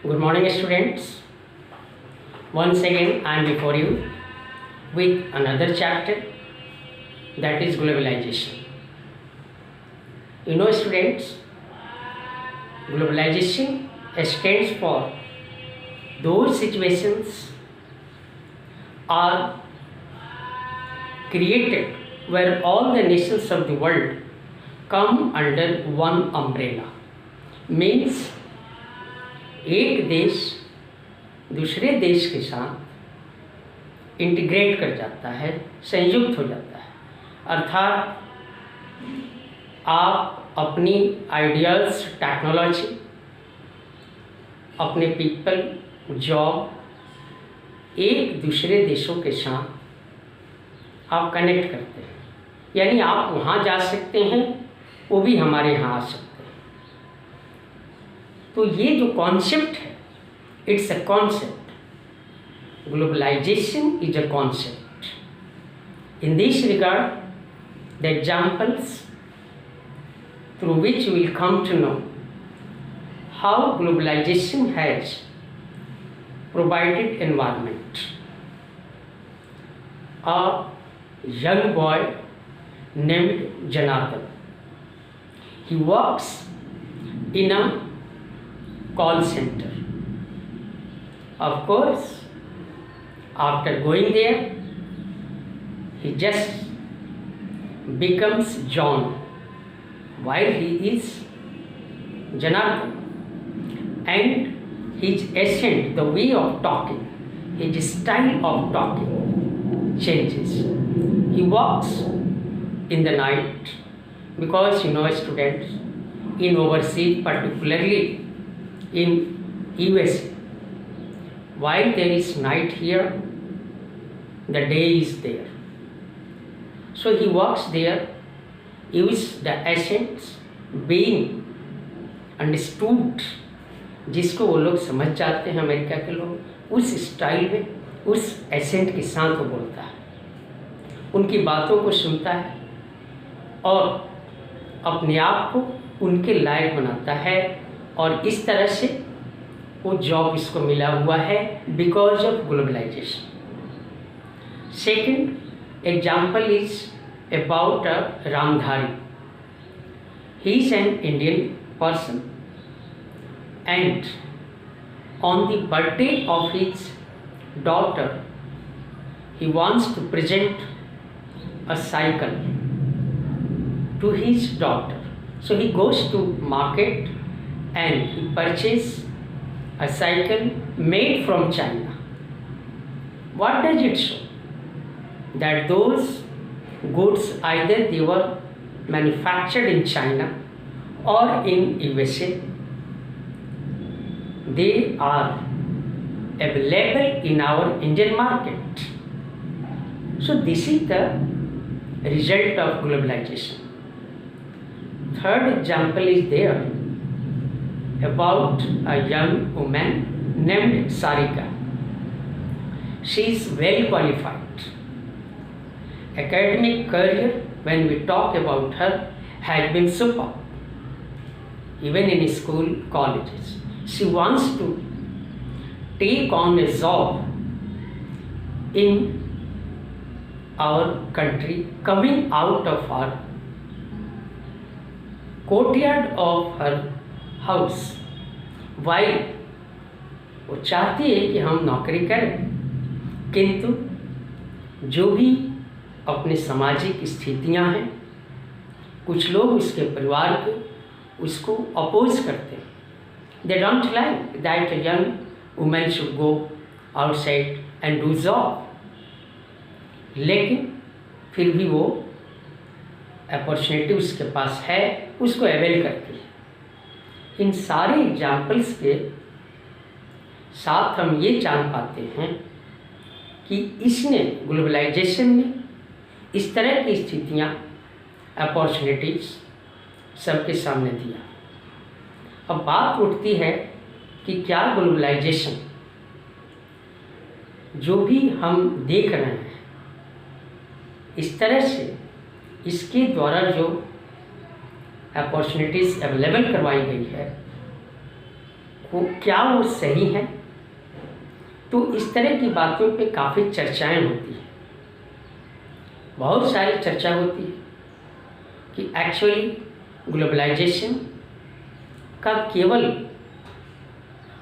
Good morning, students. Once again, I am before you with another chapter, that is globalization. You know, students, globalization stands for those situations are created where all the nations of the world come under one umbrella. Means एक देश दूसरे देश के साथ integrate कर जाता है, संयुक्त हो जाता है। अर्थात आप अपनी आइडियल्स, टेक्नोलॉजी, अपने पीपल, जॉब एक दूसरे देशों के साथ आप कनेक्ट करते हैं। यानी आप वहाँ जा सकते हैं, वो भी हमारे यहाँ आ सकते हैं। तो ये जो कॉन्सेप्ट है, it's a concept. Globalisation is a concept. In this regard the examples through which you will come to know how globalisation has provided environment. A young boy named Janardhan. He works in a call center. Of course, after going there, he just becomes John while he is Janardhan. And his accent, the way of talking, his style of talking changes. He walks in the night because students in overseas, particularly in USA, while there is night here, the day is there. So he walks there, use the accents being understood, जिसको वो लोग समझ जाते हैं, America के लोग, उस style में, उस एसेंट के साथ वो बोलता है, उनकी बातों को सुनता है और अपने आप को उनके लायक बनाता है। और इस तरह से वो जॉब इसको मिला हुआ है because of globalisation. Second example is about a Ramdhari. He is an Indian person and on the birthday of his daughter he wants to present a cycle to his daughter. So he goes to market and he purchases a cycle made from China. What does it show? That those goods either they were manufactured in China or in USA, they are available in our Indian market. So this is the result of globalization. Third example is there about a young woman named Sarika. She is well qualified. Academic career, when we talk about her, has been superb. Even in school, colleges. She wants to take on a job in our country, coming out of her courtyard of her house. While वो चाहती है कि हम नौकरी करें, किंतु जो भी अपने सामाजिक स्थितियां हैं, कुछ लोग उसके परिवार को उसको अपोज करते हैं। They don't like that a young woman should go outside and do job. लेकिन फिर भी वो अपॉर्चुनिटी उसके पास है, उसको अवेल करती है। इन सारे एग्जाम्पल्स के साथ हम ये जान पाते हैं कि इसने ग्लोबलाइजेशन में इस तरह की स्थितियाँ, अपॉर्चुनिटीज सबके सामने दिया। अब बात उठती है कि क्या ग्लोबलाइजेशन जो भी हम देख रहे हैं, इस तरह से इसके द्वारा जो अपॉर्चुनिटीज़ अवेलेबल करवाई गई है, क्या वो सही है? तो इस तरह की बातों पे काफ़ी चर्चाएं होती हैं, बहुत सारी चर्चा होती है कि एक्चुअली ग्लोबलाइजेशन का केवल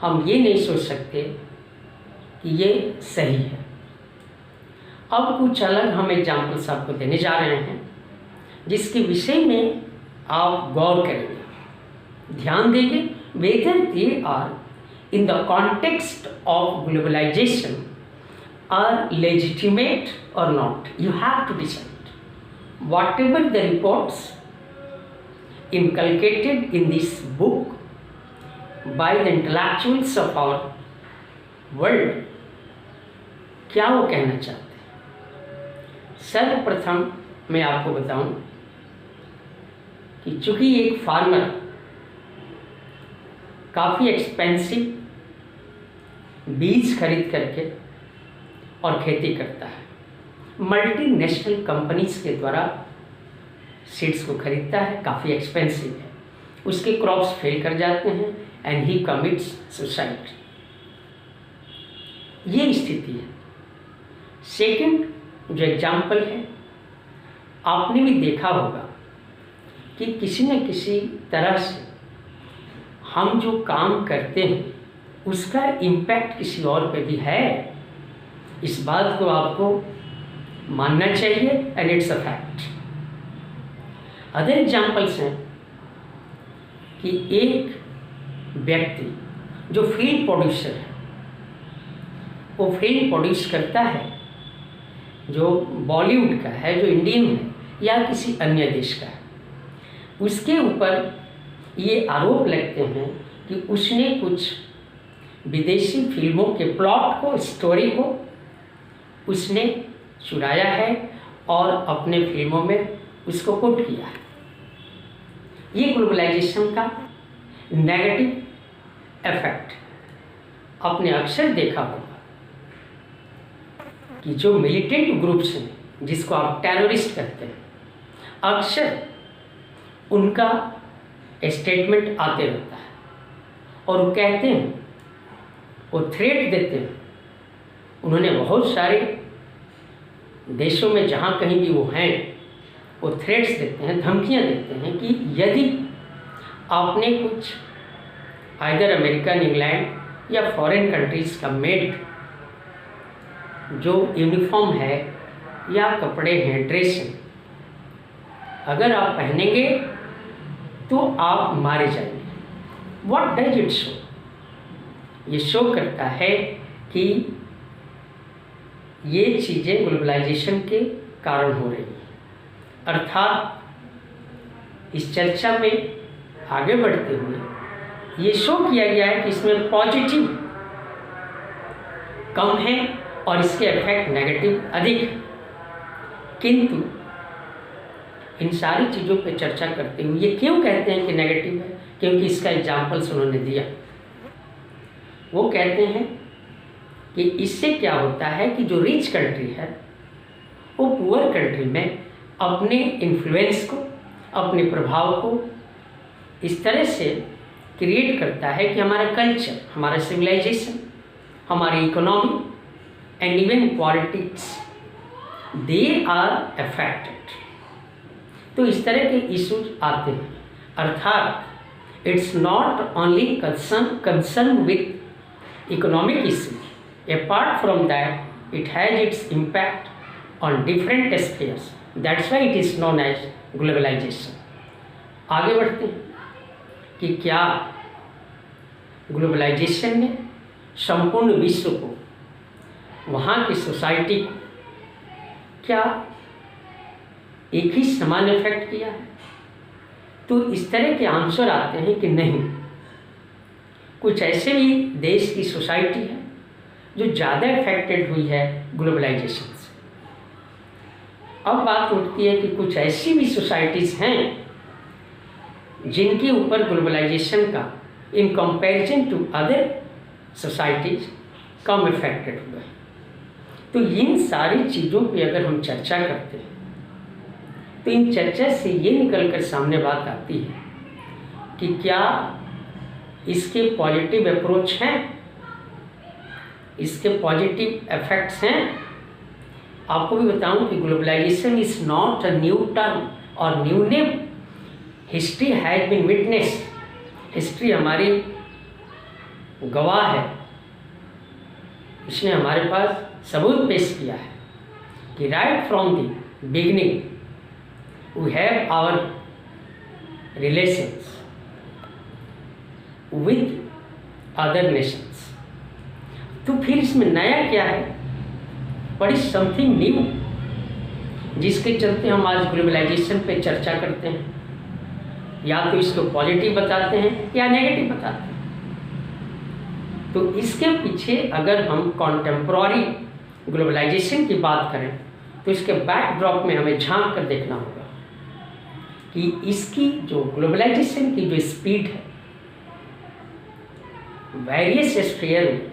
हम ये नहीं सोच सकते कि ये सही है। अब कुछ अलग हम एग्जाम्पल्स आपको देने जा रहे हैं जिसके विषय में आप गौर करेंगे, ध्यान देंगे, whether they are in the context of globalization are legitimate or not. You have to decide. Whatever the reports inculcated in this book by the intellectuals of our world, क्या वो कहना चाहते हैं? सर्वप्रथम मैं आपको बताऊं कि चूंकि एक फार्मर काफ़ी एक्सपेंसिव बीज खरीद करके और खेती करता है, मल्टीनेशनल कंपनीज के द्वारा सीड्स को खरीदता है, काफ़ी एक्सपेंसिव है, उसके क्रॉप्स फेल कर जाते हैं एंड ही कमिट्स सुसाइड। ये स्थिति है। सेकंड जो एग्जाम्पल है, आपने भी देखा होगा कि किसी न किसी तरह से हम जो काम करते हैं उसका इम्पैक्ट किसी और पे भी है। इस बात को आपको मानना चाहिए and it's a fact. Other examples हैं कि एक व्यक्ति जो फील्ड प्रोड्यूसर है, वो फील्ड प्रोड्यूस करता है जो बॉलीवुड का है, जो इंडियन है या किसी अन्य देश का है, उसके ऊपर ये आरोप लगते हैं कि उसने कुछ विदेशी फिल्मों के प्लॉट को, स्टोरी को उसने चुराया है और अपने फिल्मों में उसको कोट किया है। ये ग्लोबलाइजेशन का नेगेटिव इफेक्ट आपने अक्सर देखा होगा कि जो मिलिटेंट ग्रुप्स हैं जिसको आप टेररिस्ट कहते हैं, अक्सर उनका स्टेटमेंट आते रहता है और वो कहते हैं, वो थ्रेट देते हैं। उन्होंने बहुत सारे देशों में जहाँ कहीं भी वो हैं, वो थ्रेट्स देते हैं, धमकियाँ देते हैं कि यदि आपने कुछ आइदर अमेरिकन, इंग्लैंड या फॉरेन कंट्रीज़ का मेड जो यूनिफॉर्म है या कपड़े हैं, ड्रेस हैं, अगर आप पहनेंगे तो आप मारे जाएंगे। What does it show? ये शो करता है कि ये चीज़ें ग्लोबलाइजेशन के कारण हो रही हैं। अर्थात इस चर्चा में आगे बढ़ते हुए ये शो किया गया है कि इसमें पॉजिटिव कम है और इसके इफेक्ट नेगेटिव अधिक है। किंतु इन सारी चीज़ों पर चर्चा करते हुए ये क्यों कहते हैं कि नेगेटिव है? क्योंकि इसका एग्जाम्पल्स उन्होंने दिया। वो कहते हैं कि इससे क्या होता है कि जो रिच कंट्री है वो पुअर कंट्री में अपने इन्फ्लुएंस को, अपने प्रभाव को इस तरह से क्रिएट करता है कि हमारा कल्चर, हमारा सिविलाइजेशन, हमारी economy and even politics, they are affected. तो इस तरह के इश्यूज आते हैं। अर्थात it's not only concern with economic issues, apart from that it has its impact on different spheres. That's why it is known as globalization. आगे बढ़ते हैं कि क्या ग्लोबलाइजेशन ने संपूर्ण विश्व को, वहाँ की सोसाइटी को क्या एक ही समान इफेक्ट किया है? तो इस तरह के आंसर आते हैं कि नहीं, कुछ ऐसे भी देश की सोसाइटी है जो ज़्यादा इफेक्टेड हुई है ग्लोबलाइजेशन से। अब बात उठती है कि कुछ ऐसी भी सोसाइटीज़ हैं जिनके ऊपर ग्लोबलाइजेशन का in comparison to other societies कम इफेक्टेड हुआ है। तो इन सारी चीज़ों पे अगर हम चर्चा करते हैं तो इन चर्चा से ये निकल कर सामने बात आती है कि क्या इसके पॉजिटिव अप्रोच हैं, इसके पॉजिटिव इफेक्ट्स हैं। आपको भी बताऊं कि globalisation is not a new term और new name. History has been witness, history हमारी गवाह है, इसने हमारे पास सबूत पेश किया है कि right from the beginning we have our relations with other nations. तो फिर इसमें नया क्या है? व्हाट इज समथिंग न्यू, जिसके चलते हम आज ग्लोबलाइजेशन पे चर्चा करते हैं। या तो इसको पॉजिटिव बताते हैं या नेगेटिव बताते हैं। तो इसके पीछे अगर हम कॉन्टेम्पोररी ग्लोबलाइजेशन की बात करें तो इसके बैकड्रॉप में हमें झांक कर देखना होगा कि इसकी जो ग्लोबलाइजेशन की जो स्पीड है वेरियस स्फीयर में,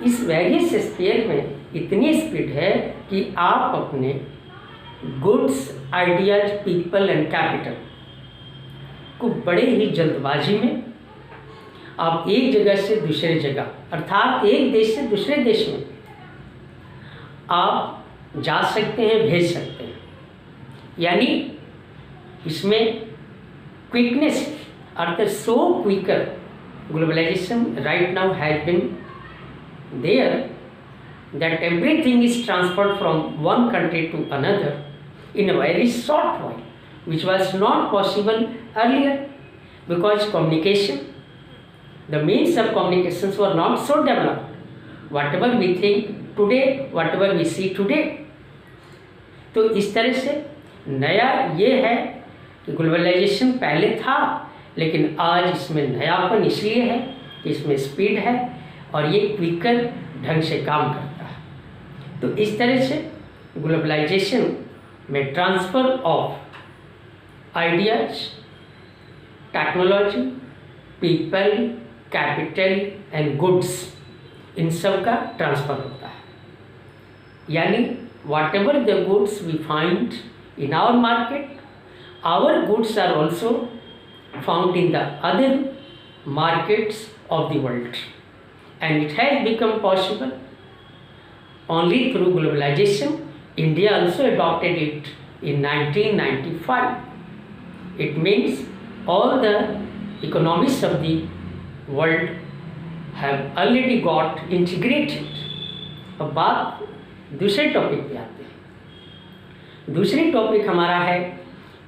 इस वेरियस स्फीयर में इतनी स्पीड है कि आप अपने goods, ideas, people and capital को बड़े ही जल्दबाजी में आप एक जगह से दूसरे जगह, अर्थात एक देश से दूसरे देश में आप जा सकते हैं, भेज सकते हैं। यानी इसमें क्विकनेस, अर्थात so quicker globalisation right now has been there that everything is transferred from one country to another in a very short while, which was not possible earlier because communication, the means of communications were not so developed. Whatever we think today, whatever we see today. तो इस तरह से नया ये है कि globalisation पहले था, लेकिन आज इसमें नयापन इसलिए है कि इसमें स्पीड है और ये क्विकर ढंग से काम करता है। तो इस तरह से ग्लोबलाइजेशन में transfer of ideas, technology, people, capital and goods, इन सब का ट्रांसफ़र होता है। यानी whatever the goods we find in our market, our goods are also found in the other markets of the world, and it has become possible only through globalization. India also adopted it in 1995. It means all the economies of the world have already got integrated. अब बात दूसरे topic पे आते हैं। दूसरी topic हमारा है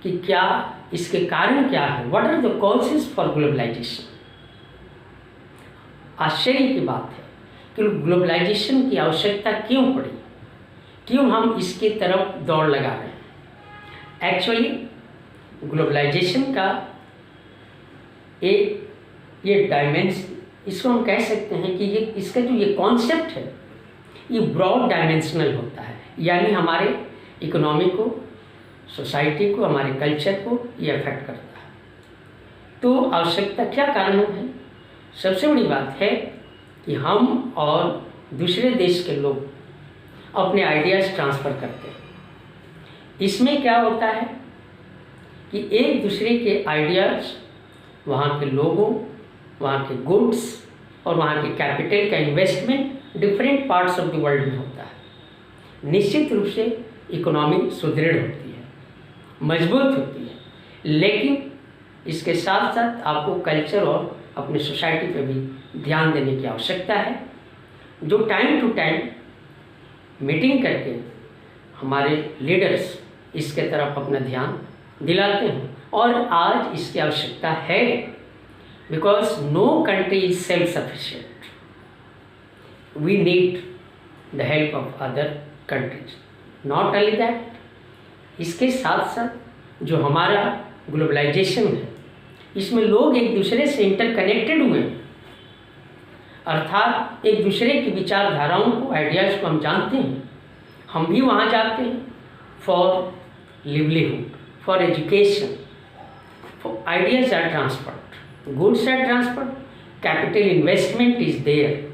कि क्या इसके कारण क्या है, what are the causes for globalisation. आश्चर्य की बात है कि ग्लोबलाइजेशन की आवश्यकता क्यों पड़ी, क्यों हम इसकी तरफ दौड़ लगा रहे हैं। एक्चुअली ग्लोबलाइजेशन का ये डायमेंशन, इसको हम कह सकते हैं कि ये इसका जो ये कॉन्सेप्ट है ये ब्रॉड डायमेंशनल होता है। यानी हमारे इकोनॉमी को, सोसाइटी को, हमारे कल्चर को ये अफेक्ट करता है। तो आवश्यकता क्या कारण है? सबसे बड़ी बात है कि हम और दूसरे देश के लोग अपने आइडियाज़ ट्रांसफ़र करते हैं। इसमें क्या होता है कि एक दूसरे के आइडियाज़, वहाँ के लोगों, वहाँ के गुड्स और वहाँ के कैपिटल का investment different parts of the world में होता है। निश्चित रूप से इकोनॉमी सुदृढ़ होती है, मजबूत होती है, लेकिन इसके साथ साथ आपको कल्चर और अपने सोसाइटी पे भी ध्यान देने की आवश्यकता है, जो टाइम टू टाइम मीटिंग करके हमारे लीडर्स इसके तरफ अपना ध्यान दिलाते हैं। और आज इसकी आवश्यकता है, because no country is self sufficient, we need the help of other countries. Not only that, इसके साथ साथ जो हमारा ग्लोबलाइजेशन है इसमें लोग एक दूसरे से इंटरकनेक्टेड हुए, अर्थात एक दूसरे की विचारधाराओं को, आइडियाज़ को हम जानते हैं। हम भी वहाँ जाते हैं for livelihood, for education, for ideas are transferred, goods are transferred, capital investment is there.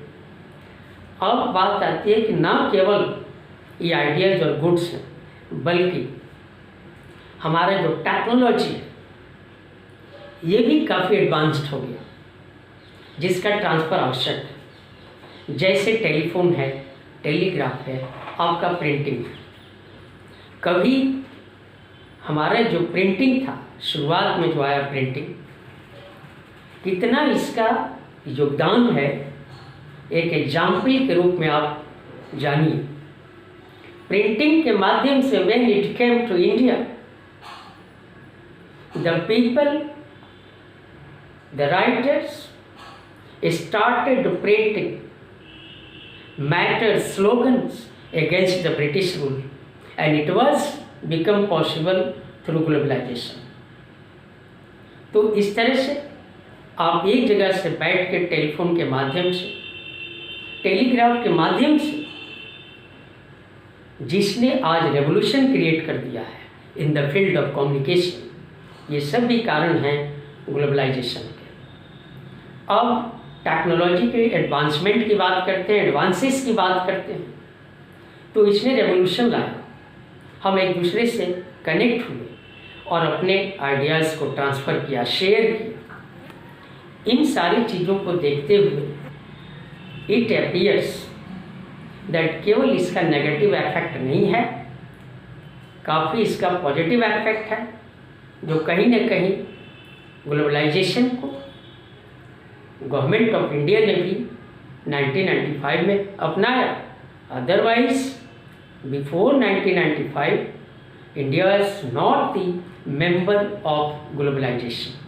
अब बात आती है कि ना केवल ये आइडियाज़ और गुड्स हैं, बल्कि हमारा जो टेक्नोलॉजी है ये भी काफ़ी एडवांस्ड हो गया। जिसका ट्रांसफ़र आवश्यक है, जैसे टेलीफोन है, टेलीग्राफ है, आपका प्रिंटिंग है। कभी हमारा जो प्रिंटिंग था, शुरुआत में जो आया प्रिंटिंग, कितना इसका योगदान है, एक एग्जाम्पल के रूप में आप जानिए। प्रिंटिंग के माध्यम से when it came to India, the people, the writers started printing matter slogans against the British rule, and it was become possible through globalization। तो इस तरह से आप एक जगह से बैठ के टेलीफोन के माध्यम से, टेलीग्राफ के माध्यम से, जिसने आज रेवोल्यूशन क्रिएट कर दिया है in the field of communication, ये सब भी कारण हैं ग्लोबलाइजेशन के। अब टेक्नोलॉजी के एडवांसमेंट की बात करते हैं, एडवांसेस की बात करते हैं, तो इसने रेवोल्यूशन लाया। हम एक दूसरे से कनेक्ट हुए और अपने आइडियाज़ को ट्रांसफ़र किया, शेयर किया। इन सारी चीज़ों को देखते हुए इट अपीयर्स दैट केवल इसका नेगेटिव इफेक्ट नहीं है, काफ़ी इसका पॉजिटिव इफेक्ट है, जो कहीं ना कहीं ग्लोबलाइजेशन को गवर्नमेंट ऑफ इंडिया ने भी 1995 में अपनाया। Otherwise before 1995 India is not the member of globalisation.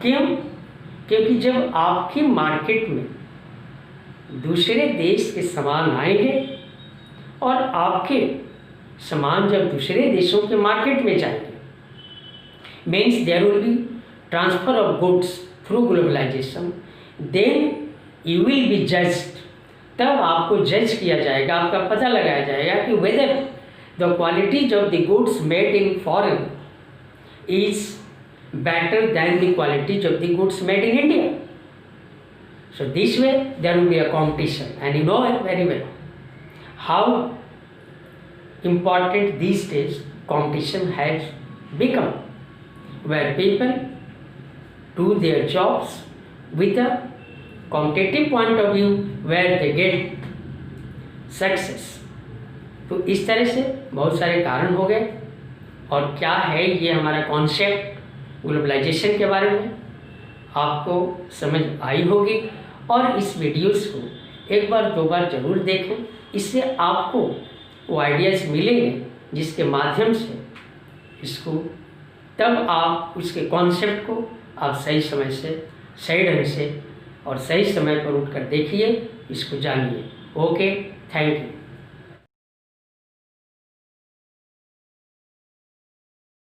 क्यों? क्योंकि जब आपकी मार्केट में दूसरे देश के सामान आएंगे और आपके सामान जब दूसरे देशों के मार्केट में जाएंगे, means there will be transfer of goods through globalisation, then you will be judged. तब आपको जज किया जाएगा, आपका पता लगाया जाएगा कि whether the qualities of the goods made in foreign is better than the qualities of the goods made in India. So this way there will be a competition, and you know very well how important these days competition has become, where people do their jobs with a competitive point of view where they get success। तो इस तरह से बहुत सारे कारण हो गए। और क्या है ये हमारा कॉन्सेप्ट ग्लोबलाइजेशन के बारे में, आपको समझ आई होगी। और इस वीडियोस को एक बार दो बार ज़रूर देखें, इससे आपको वो आइडियाज़ मिलेंगे जिसके माध्यम से इसको, तब आप उसके कॉन्सेप्ट को आप सही समय से, सही ढंग से और सही समय पर उठकर देखिए, इसको जानिए। Okay, thank you.